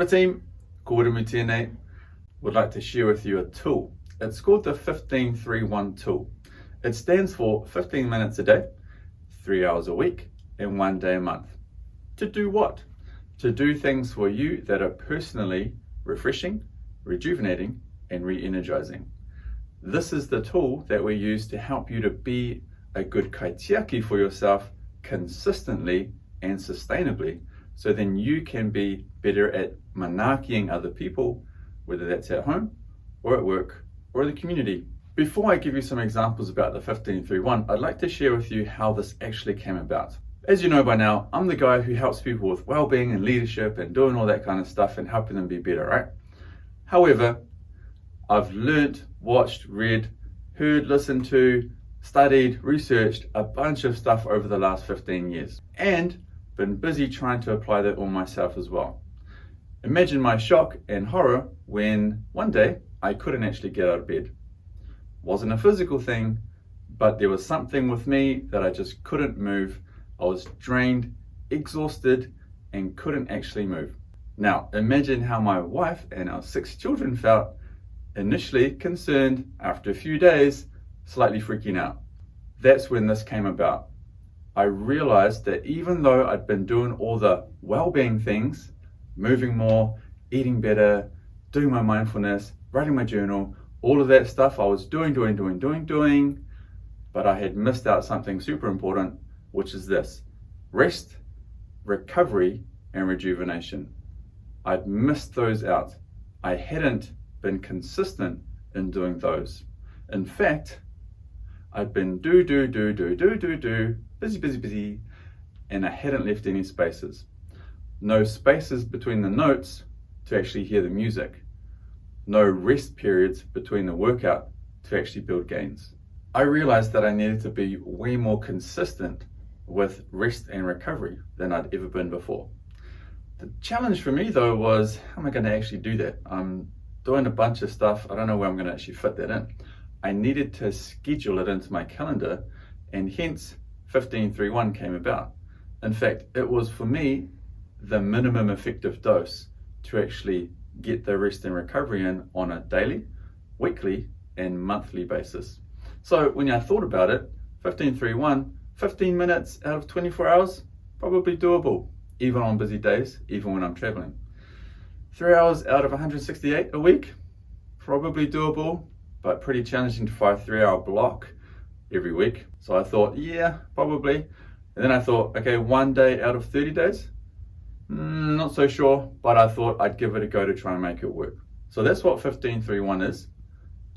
My team, korero, would like to share with you a tool. It's called the 15-3-1 tool. It stands for 15 minutes a day, 3 hours a week, and 1 day a month. To do what? To do things for you that are personally refreshing, rejuvenating, and re-energizing. This is the tool that we use to help you to be a good kaitiaki for yourself consistently and sustainably, so then you can be better at manakiing other people, whether that's at home or at work or the community. Before I give you some examples about the 15-3-1, I'd like to share with you how this actually came about. As you know by now, I'm the guy who helps people with well-being and leadership and doing all that kind of stuff and helping them be better, right? However, I've learnt, watched, read, heard, listened to, studied, researched a bunch of stuff over the last 15 years and been busy trying to apply that on myself as well. Imagine my shock and horror when one day I couldn't actually get out of bed. Wasn't a physical thing, but there was something with me that I just couldn't move. I was drained, exhausted, and couldn't actually move. Now, imagine how my wife and our 6 children felt, initially concerned, after a few days, slightly freaking out. That's when this came about. I realized that even though I'd been doing all the well-being things, moving more, eating better, doing my mindfulness, writing my journal, all of that stuff I was doing, but I had missed out something super important, which is this: rest, recovery, and rejuvenation. I'd missed those out. I hadn't been consistent in doing those. In fact, I'd been do, busy, and I hadn't left any spaces. No spaces between the notes to actually hear the music. No rest periods between the workout to actually build gains. I realized that I needed to be way more consistent with rest and recovery than I'd ever been before. The challenge for me though was, how am I going to actually do that? I'm doing a bunch of stuff. I don't know where I'm going to actually fit that in. I needed to schedule it into my calendar, and hence 15-3-1 came about. In fact, it was for me the minimum effective dose to actually get the rest and recovery in on a daily, weekly, and monthly basis. So when I thought about it, 15-3-1, 15 minutes out of 24 hours, probably doable, even on busy days, even when I'm traveling. 3 hours out of 168 a week, probably doable, but pretty challenging to find a 3-hour block every week. So I thought, yeah, probably. And then I thought, okay, 1 day out of 30 days, not so sure, but I thought I'd give it a go to try and make it work. So that's what 15-3-1 is.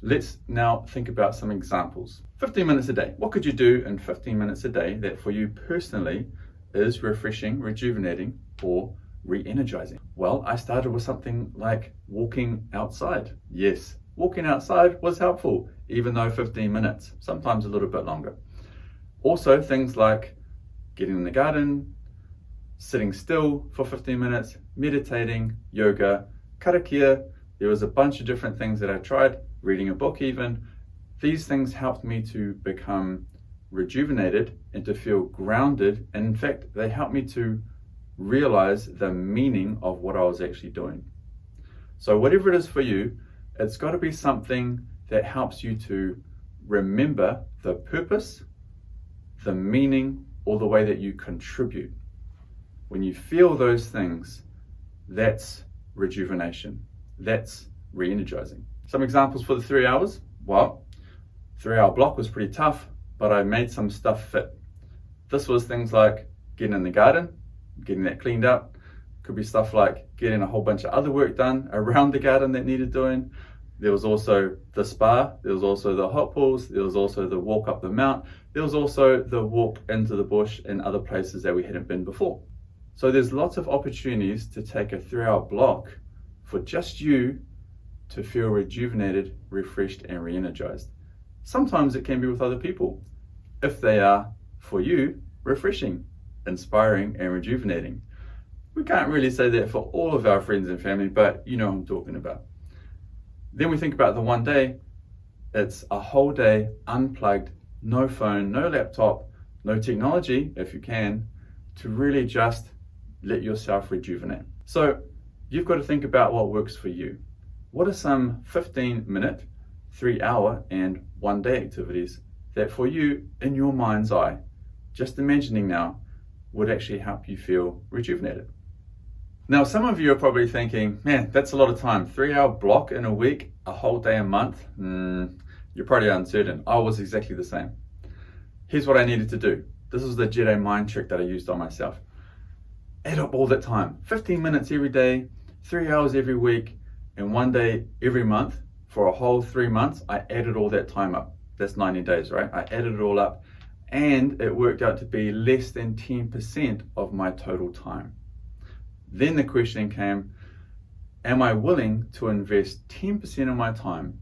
Let's now think about some examples. 15 minutes a day. What could you do in 15 minutes a day that for you personally is refreshing, rejuvenating, or re-energizing? Well, I started with something like walking outside. Yes, walking outside was helpful, even though 15 minutes, sometimes a little bit longer. Also, things like getting in the garden, sitting still for 15 minutes, meditating, yoga, karakia. There was a bunch of different things that I tried, reading a book even. These things helped me to become rejuvenated and to feel grounded. And in fact, they helped me to realize the meaning of what I was actually doing. So whatever it is for you, it's got to be something that helps you to remember the purpose, the meaning, or the way that you contribute. When you feel those things, that's rejuvenation. That's re-energizing. Some examples for the 3 hours. Well, 3-hour block was pretty tough, but I made some stuff fit. This was things like getting in the garden, getting that cleaned up. Could be stuff like getting a whole bunch of other work done around the garden that needed doing. There was also the spa, there was also the hot pools, there was also the walk up the mount, there was also the walk into the bush and other places that we hadn't been before. So there's lots of opportunities to take a 3-hour block for just you to feel rejuvenated, refreshed, and re-energized. Sometimes it can be with other people, if they are, for you, refreshing, inspiring, and rejuvenating. We can't really say that for all of our friends and family, but you know what I'm talking about. Then we think about the 1 day. It's a whole day unplugged, no phone, no laptop, no technology, if you can, to really just let yourself rejuvenate. So you've got to think about what works for you. What are some 15-minute, 3-hour, and 1-day activities that for you, in your mind's eye, just imagining now, would actually help you feel rejuvenated? Now, some of you are probably thinking, man, that's a lot of time. 3-hour block in a week, a whole day a month. You're probably uncertain. I was exactly the same. Here's what I needed to do. This was the Jedi mind trick that I used on myself. Add up all that time. 15 minutes every day, 3 hours every week, and 1 day every month. For a whole 3 months, I added all that time up. That's 90 days, right? I added it all up, and it worked out to be less than 10% of my total time. Then the question came, am I willing to invest 10% of my time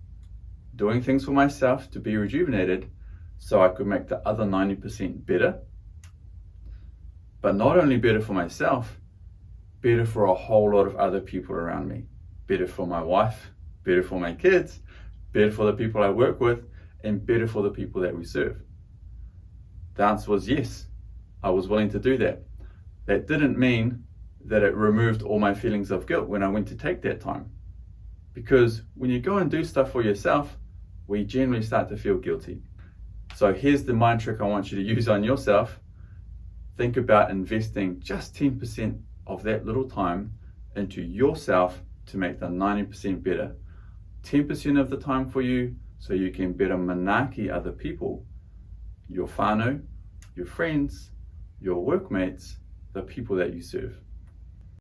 doing things for myself to be rejuvenated so I could make the other 90% better? But not only better for myself, better for a whole lot of other people around me. Better for my wife, better for my kids, better for the people I work with, and better for the people that we serve. The answer was yes, I was willing to do that. That didn't mean that it removed all my feelings of guilt when I went to take that time. Because when you go and do stuff for yourself, we generally start to feel guilty. So here's the mind trick I want you to use on yourself. Think about investing just 10% of that little time into yourself to make the 90% better. 10% of the time for you so you can better manaki other people, your whānau, your friends, your workmates, the people that you serve.